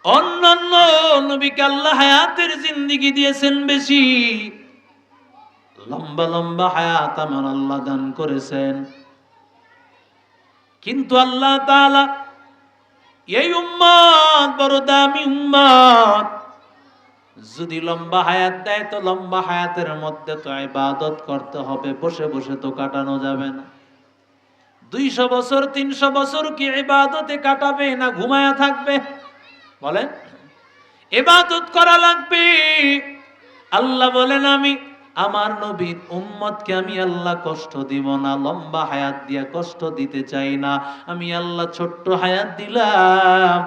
অন্যান্য নবীকে আল্লাহ হায়াতের জিন্দেগি দিয়েছেন বেশি, লম্বা লম্বা হায়াত আমার আল্লাহ দান করেছেন। কিন্তু আল্লাহ তাআলা এই উম্মত বড় দামি উম্মত, যদি লম্বা হায়াত দেয় তো লম্বা হায়াতের মধ্যে তো ইবাদত করতে হবে, বসে বসে তো কাটানো যাবে না। 200 বছর 300 বছর কি ইবাদতে কাটাবে না ঘুমায়া থাকবে? বলেন, ইবাদত করা লাগবে। আল্লাহ বলেন, আমি আমার নবীর উম্মতকে আমি আল্লাহ কষ্ট দিব না, লম্বা হায়াত দিয়া কষ্ট দিতে চাই না। আমি আল্লাহ ছোট্ট হায়াত দিলাম,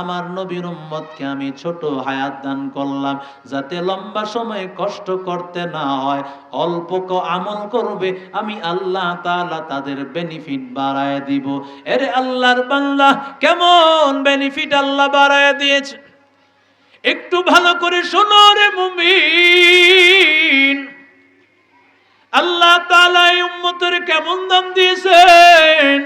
আমার নবীর উম্মতকে আমি ছোট হায়াত দান করলাম, যাতে লম্বা সময় কষ্ট করতে না হয়। অল্প আমল করবে, আমি আল্লাহ তাআলা তাদের বেনিফিট বাড়ায় দিব। এরে আল্লাহর বান্দা, কেমন বেনিফিট আল্লাহ বাড়ায় দিয়েছে একটু ভালো করে শোনো রে মুমিন। আল্লাহ তাআলা এই উম্মতের কেমন দাম দিয়েছেন,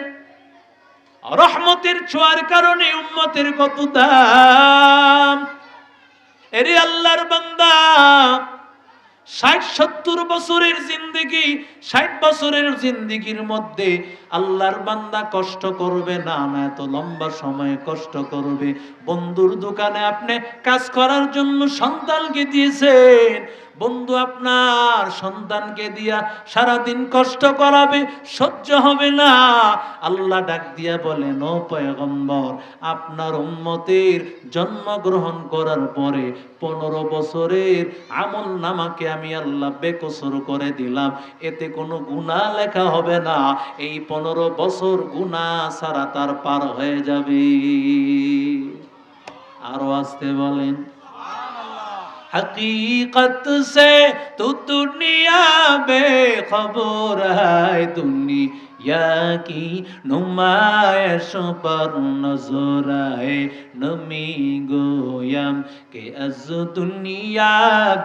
রহমতের ছোঁয়ার কারণে উম্মতের কত দাম। এরে আল্লাহর বান্দা, 60-70 বছরের জিন্দেগি, 60 বছরের জিন্দেগির মধ্যে আল্লাহর বান্দা কষ্ট করবে না, না এত লম্বা সময় কষ্ট করবে। বন্ধুর দোকানে আপনি কাজ করার জন্য সন্তানকে দিয়েছেন, বন্ধু আপনার সন্তানকে দিয়া সারাদিন কষ্ট করাবে, সহ্য হবে না। আল্লাহ ডাক দিয়া বলেন, ও পয়গম্বর, আপনার উম্মতের জন্মগ্রহণ করার পরে 15 বছরের আমল নামাকে আমি আল্লাহ বেকসুর করে দিলাম, এতে কোনো গুনাহ লেখা হবে না। এই 15 বছর গুনাহ ছাড়া তার পার হয়ে যাবে। আরো আসতে বলেন, हकीकत से तू दुनिया बेखबर है, दुनिया की नुमाइश पर नजर है, नमी गोयम के अज दुनिया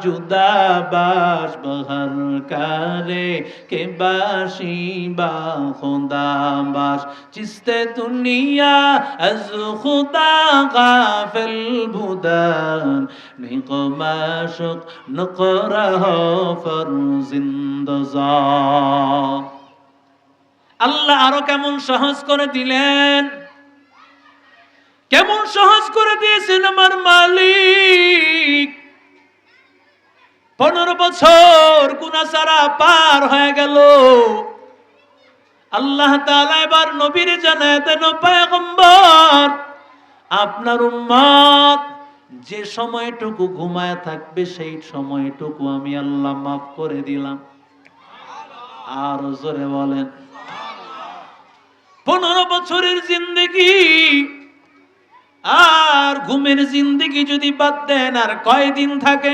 जुदा बाश बहर करे के बाशी बा खुदा बाश, चिस्ते दुनिया अज खुदा गाफिल बुदान निकमा আশুক নকরাহ ফরজিন্দজা। আল্লাহ আরো কেমন সহজ করে দিলেন, কেমন সহজ করে দিয়েছেন আমার মালিক। 15 বছর গুনাহ ছাড়া পার হয়ে গেল। আল্লাহ তাআলা এবার নবীর জানায় দেন, পয়গম্বর, আপনার উম্মত যে সময়টুকু ঘুমায় থাকবে সেই সময়টুকু আমি আল্লাহ মাফ করে দিলাম। আর জোরে বলেন, 15 বছরের জিন্দেগি আর ঘুমের জিন্দেগি যদি বাদ দেন আর কয়দিন থাকে?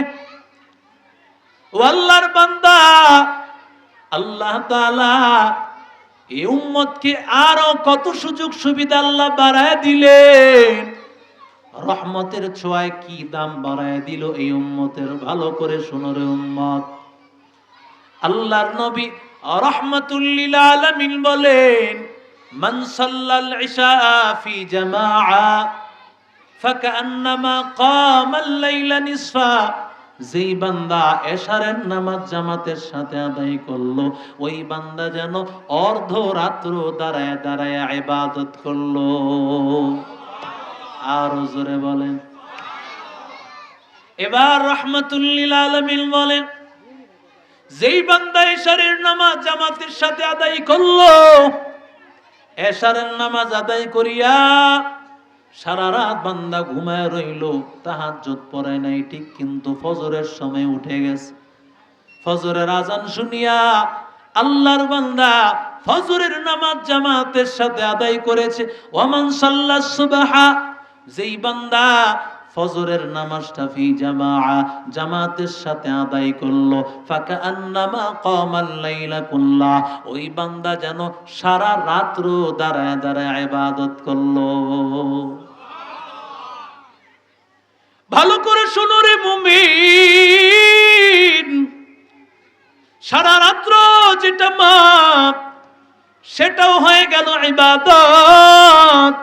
ও আল্লাহর বান্দা, আল্লাহ তাআলা এই উম্মতকে আরো কত সুযোগ সুবিধা আল্লাহ বাড়ায় দিলেন। রহমতের ছোঁয়ায় কি দাম বাড়ায় দিল এই উম্মতের, ভালো করে শোনো রে উম্মত। আল্লাহর নবী রাহমাতুল লিল আলামিন বলেন, মান সাল্লাল ইশা ফি জামাআ ফাকান্নামা কামাল লাইলা নিসফা, যেই বান্দা এশারের নামাজ জামাতের সাথে আদায় করলো, ওই বান্দা যেন অর্ধ রাত্র দাঁড়ায় দাঁড়ায় ইবাদত করলো। আর জোরে বলেন। এবার রাহমাতুল লিল আলামিন বলেন, যেই বান্দা এশারের নামাজ জামাতের সাথে আদায় করলো, এশারের নামাজ আদায় করিয়া সারা রাত বান্দা ঘুমায় রইল, তাহাজ্জুদ পড়ে নাই ঠিক, কিন্তু ফজরের সময় উঠে গেছে। ফজরের আজান শুনিয়া আল্লাহর বান্দা ফজরের নামাজ জামাতের সাথে আদায় করেছে। ওয়ামান সাল্লাস সুবহা, যেই বান্দা ফজরের নামাজটা ফি জামাআ জামাতের সাথে আদায় করলো, ফাকান্নামা কামাল লাইলা কুল্লা, ওই বান্দা যেন সারা রাত্র দাঁড়ায় দাঁড়ায় ইবাদত করলো। ভালো করে শোনো রে মুমিন, সারা রাত্র যেটা মাপ সেটাও হয়ে গেল ইবাদত।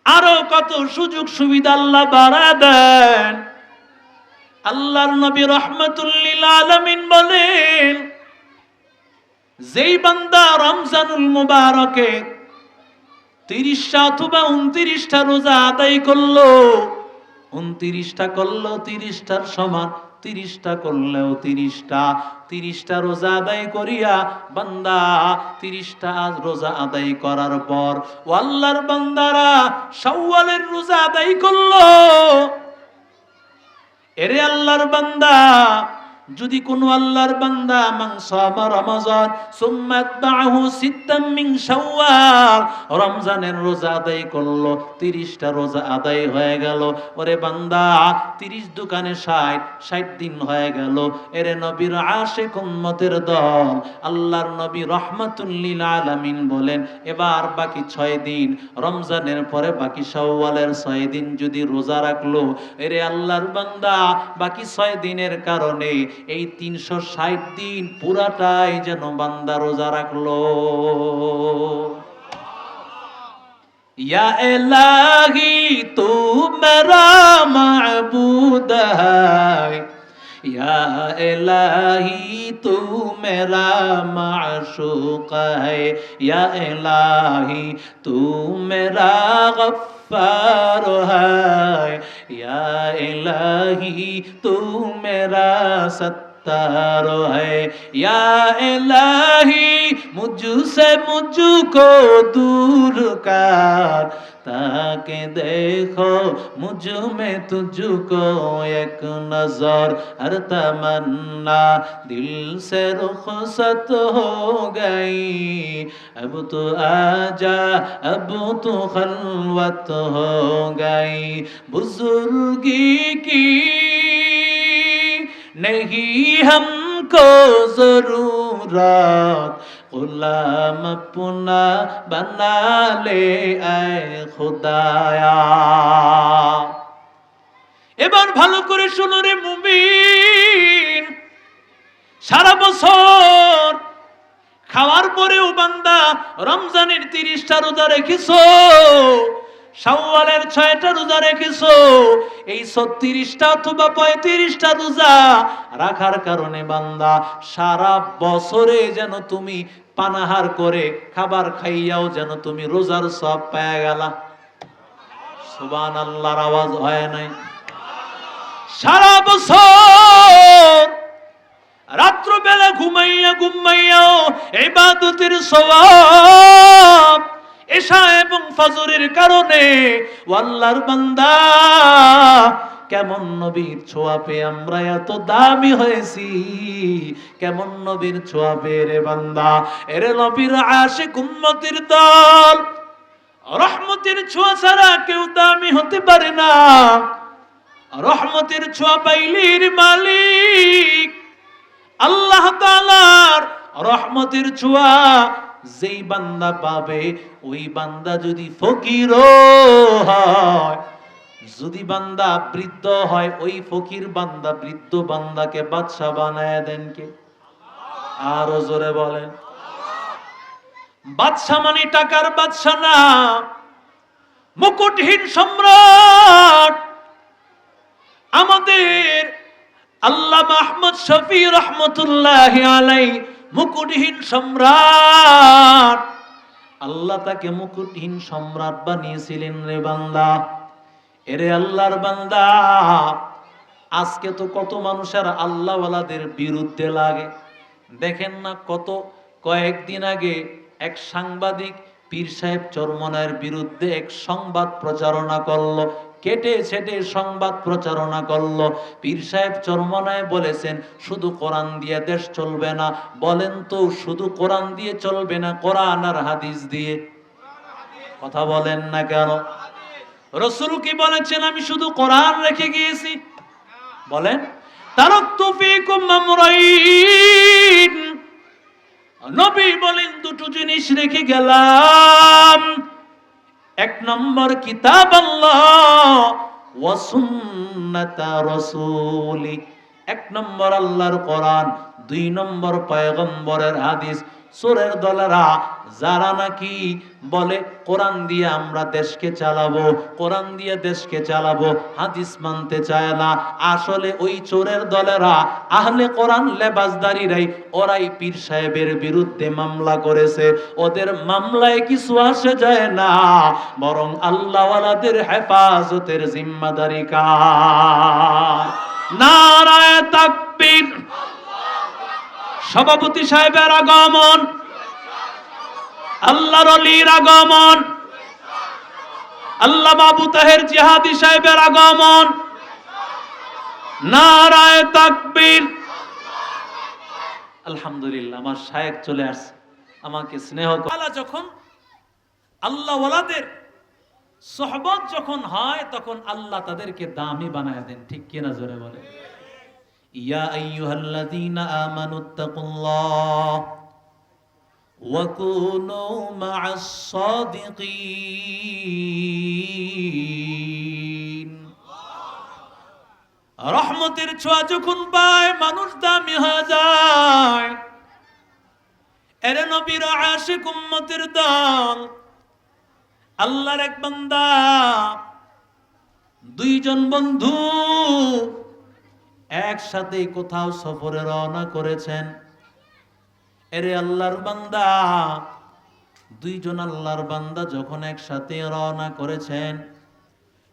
আরো কত সুযোগ সুবিধা আল্লাহ বাড়ায় দেন। আল্লাহর নবী রাহমাতুল লিল আলামিন বলেন, যেই বান্দা রমজানুল মুবারকে 30টা অথবা 29টা রোজা আদায় করলো, 29টা করলো 30টার সমান, 30টা করলেও 30টা রোজা আদায় করিয়া বান্দা 30টা রোজা আদায় করার পর ও আল্লাহর বান্দারা শাওয়ালের রোজা আদায় করলো। এরে আল্লাহর বান্দা, যদি কোনো আল্লাহর বান্দা মান সামা রমাজান সুম্মা আতবাহু সিত্তাম মিন শাওয়াল, রমজানের রোজা আদায় করলো, 30টা রোজা আদায় হয়ে গেল। ওরে বান্দা, 30 দোকানে 60 দিন হয়ে গেল। এরে নবীর আশিক উম্মতের দল, আল্লাহর নবী রাহমাতুল লিল আলামিন বলেন, এবার বাকি 6 দিন, রমজানের পরে বাকি শাওয়ালের 6 দিন যদি রোজা রাখলো, এরে আল্লাহর বান্দা, বাকি 6 দিনের কারণে এই 360 দিন পুরাটাই যেন বান্দা রোজা রাখলো। ইয়া ইলাহি তু মেরা মাবুদ হ্যায়, ইয়া ইলাহি তু মেরা মাশুক হ্যায়, ইয়া ইলাহি তু মেরা गफ्फार है, या इलाही तू मेरा सत्तार है, या इलाही मुझसे मुझको दूर कर, ताकि देखो मुझ में तुझको एक नजर, हर तमन्ना दिल से रुखसत हो गई, अब तो आजा अब तो खलवत हो गई, बुजुर्गी की नहीं हमको जरूरत, गुलाम अपना बना ले ऐ खुदाया। এবার ভালো করে শুনো রে মুমিন, সারা বছর খাওয়ার পরেও বান্দা রমজানের 30টা রোজা রেখেছো, শাওয়ালের 6টা রোজা রেখেছো, এই 36টা অথবা 35টা রোজা রাখার কারণে বান্দা সারা বছরে যেন তুমি পানাহার করে খাবার খাইয়াও যেন তুমি রোজার সওয়াব পেয়ে গেলা। সুবহানাল্লাহর আওয়াজ হয় নাই? সারা বছর রাত্রবেলা ঘুমাইয়াও ইবাদতের সওয়াব এশা এবং ফজরের কারণে আল্লাহর বান্দা, কেমন নবীর ছোঁয়া পেয়ে আমরা এত দামি হয়েছি, কেমন নবীর ছোঁয়া পেয়ে রে বান্দা। এরে নবীর আশিক উম্মতের দল, রহমতের ছোঁয়া ছাড়া কেউ দামি হতে পারে না। রহমতের ছোঁয়া পাইলির মালিক আল্লাহ তাআলার রহমতের ছোঁয়া যেই বান্দা পাবে, ওই বান্দা যদি ফকির হয়, যদি বান্দা বৃদ্ধ হয়, ওই ফকির বান্দা বৃদ্ধ বান্দাকে বাদশা বানায় দেন কে? আরো জোরে বলেন। বাদশা মানে টাকার বাদশা না, মুকুটহীন সম্রাট। আমাদের আল্লামা আহমদ শফি রহমতুল্লাহি আলাইহি মুকুটহীন সম্রাট, আল্লাহ তাকে মুকুটহীন সম্রাট বানিয়েছিলেন রে বান্দা। এরে আল্লাহর বান্দা, আজকে তো কত মানুষের আল্লাহওয়ালাদের বিরুদ্ধে লাগে। দেখেন না, কয়েকদিন আগে এক সাংবাদিক পীর সাহেব চরমনায়ের বিরুদ্ধে এক সংবাদ প্রচারণা করলো, কেটে ছেটে সংবাদ প্রচারণা করলো। পীর সাহেব চরমনায় বলেছেন শুধু কোরআন দিয়ে দেশ চলবে না। বলেন তো, শুধু কোরআন দিয়ে চলবে না, কোরআন আর হাদিস দিয়ে? কথা বলেন না কেন? রাসূল কি বলেছেন আমি শুধু কোরআন রেখে গিয়েছি? বলেন, তারাকতু ফীকুম আমরাইন, নবী বলেন দুটো জিনিস রেখে গেলাম। 1 নম্বর কিতাব আল্লাহ ওয়া সুন্নাতা রাসূলি, 1 নম্বর আল্লাহর কোরআন, 2 নম্বর পয়গম্বরের হাদিস চোরের দলেরা যারা নাকি বলে কোরআন দিয়ে আমরা দেশকে চালাবো, কোরআন দিয়ে দেশকে চালাবো, হাদিস মানতে চায় না, আসলে ওই চোরের দলেরা আহলে কোরআন লেবাসদারীরাই, ওরাই পীর সাহেবের বিরুদ্ধে মামলা করেছে। ওদের মামলায় কিছু আসে যায় না, বরং আল্লাহওয়ালাদের হেফাজতের জিম্মাদারি কার? নারায়ে তাকবীর। সভাপতি সাহেবের আগমন, আল্লাহর ওলির আগমন, আল্লামা আবু তাহের জিহাদি সাহেবের আগমন। নারায়ে তাকবীর। আলহামদুলিল্লাহ, আমার শায়েখ চলে আসছে, আমাকে স্নেহ করে। যখন আল্লাহ ওয়ালাদের সোহবত যখন হয়, তখন আল্লাহ তাদেরকে দামি বানায় দেন। ঠিক কিনা জোরে বলে? ইয়া আইয়ুহাল্লাযীনা আমানুত্তাকুল্লাহ ওয়া কুনু মা'আস সাদিকিন। রহমতের ছোঁয়া যখন পায় মানুষ দামি হয়ে যায়। এর নবীর আশিক উম্মতের দল, আল্লাহর এক বান্দা, দুইজন বন্ধু একসাথে কোথাও সফরে রওনা করেছেন। এরে আল্লাহর বান্দা, দুইজন আল্লাহর বান্দা যখন একসাথে রওনা করেছেন,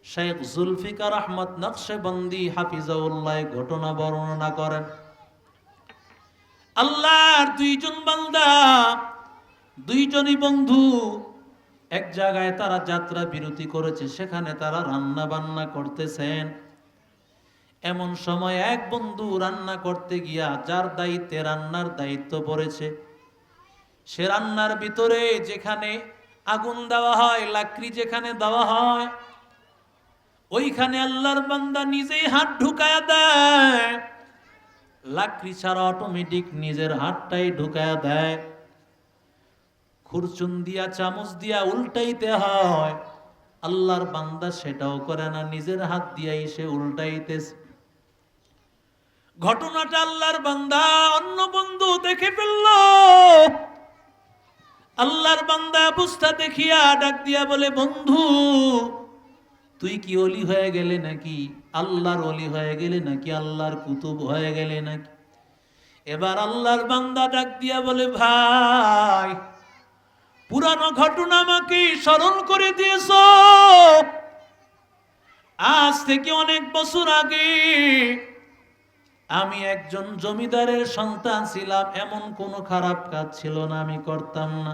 শেখ জুলফিকার আহমদ নকশবন্দি হাফিজাউল্লাহ ঘটনা বর্ণনা করেন। আল্লাহর দুইজন বান্দা, দুইজনই বন্ধু এক জায়গায় তারা যাত্রা বিরতি করেছে, সেখানে তারা রান্না বান্না করতেছেন। এমন সময় এক বন্ধু রান্না করতে গিয়া, যার দায়িত্বে রান্নার দায়িত্ব পড়েছে, সে রান্নার ভিতরে যেখানে আগুন দেওয়া হয়, লাকড়ি যেখানে দেওয়া হয়, ওইখানে আল্লাহর বান্দা নিজেই হাত ঢুকায়া দেয়। লাকড়ি ছাড়া অটোমেটিক নিজের হাতটাই ঢুকায়া দেয়। খুরচুন দিয়া, চামচ দিয়া উল্টাইতে হয়, আল্লাহর বান্দা সেটাও করে না, নিজের হাত দিয়াই সে উল্টাইতেছে। ঘটনাটা আল্লাহর বান্দা অন্য বন্ধু দেখে ফেলল। আল্লাহর বান্দা অবস্থা দেখিয়া ডাক দিয়া বলে, বন্ধু তুই কি ওলি হয়ে গেলে নাকি? আল্লাহর ওলি হয়ে গেলে নাকি? আল্লাহর কুতুব হয়ে গেলে নাকি? এবার আল্লাহর বান্দা ডাক দিয়া বলে, ভাই পুরানো ঘটনা আমাকে স্মরণ করে দিয়েছ। আজ থেকে অনেক বছর আগে আমি একজন জমিদারের সন্তান ছিলাম। এমন কোনো খারাপ কাজ ছিল না, আমি করতাম না।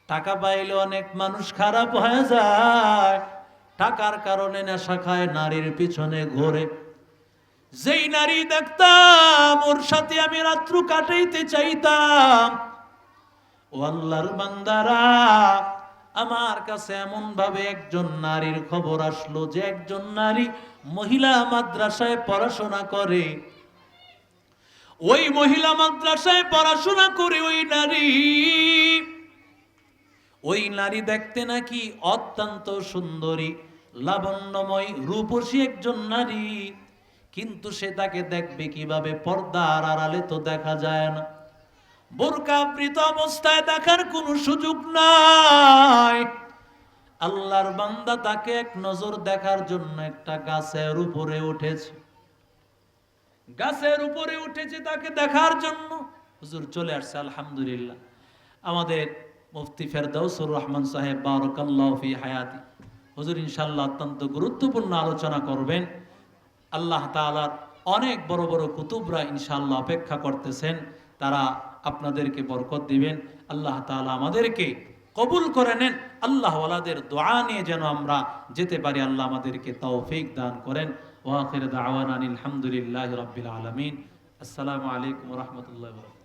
টাকা পাইলে অনেক মানুষ খারাপ হয়ে যায়, টাকার কারণে নেশা খায়, নারীর পিছনে ঘোরে। যেই নারী দেখতাম ওর সাথে আমি রাত্র কাটাইতে চাইতাম। ও আল্লাহর বান্দারা, আমার কাছে এমন ভাবে একজন নারীর খবর আসলো যে একজন নারী মহিলা মাদ্রাসায় পড়াশোনা করে। ওই মহিলা মাদ্রাসায় পড়াশোনা করে ওই নারী দেখতে নাকি অত্যন্ত সুন্দরী, লাবণ্যময়, রূপসী একজন নারী। কিন্তু সে তাকে দেখবে কিভাবে? পর্দার আড়ালে তো দেখা যায় না, বোরকাবৃত অবস্থায় দেখার কোনো সুযোগ নাই। আল্লাহর বান্দা তাকে এক নজর দেখার জন্য একটা গাছের উপরে উঠেছে। গাছের উপরে উঠেছে তাকে দেখার জন্য। হুজুর চলে আসছে, আলহামদুলিল্লাহ। আমাদের মুফতি ফেরদৌসুর রহমান সাহেব বারাকাল্লাহু ফি হায়াতি, হুজুর ইনশাআল্লাহ অত্যন্ত গুরুত্বপূর্ণ আলোচনা করবেন। আল্লাহ তাআলার অনেক বড় বড় কুতুবরা ইনশাআল্লাহ অপেক্ষা করতেছেন, তারা আপনাদেরকে বরকত দিবেন। আল্লাহ তাআলা আমাদেরকে কবুল করে নেন। আল্লাহ ওয়ালাদের দোয়া নিয়ে যেন আমরা যেতে পারি, আল্লাহ আমাদেরকে তৌফিক দান করেন। ওয়া আখির দাওয়ানা আলহামদুলিল্লাহি রাব্বিল আলামিন। আসসালামু আলাইকুম ওয়া রাহমাতুল্লাহি ওয়া বারাকাতুহু।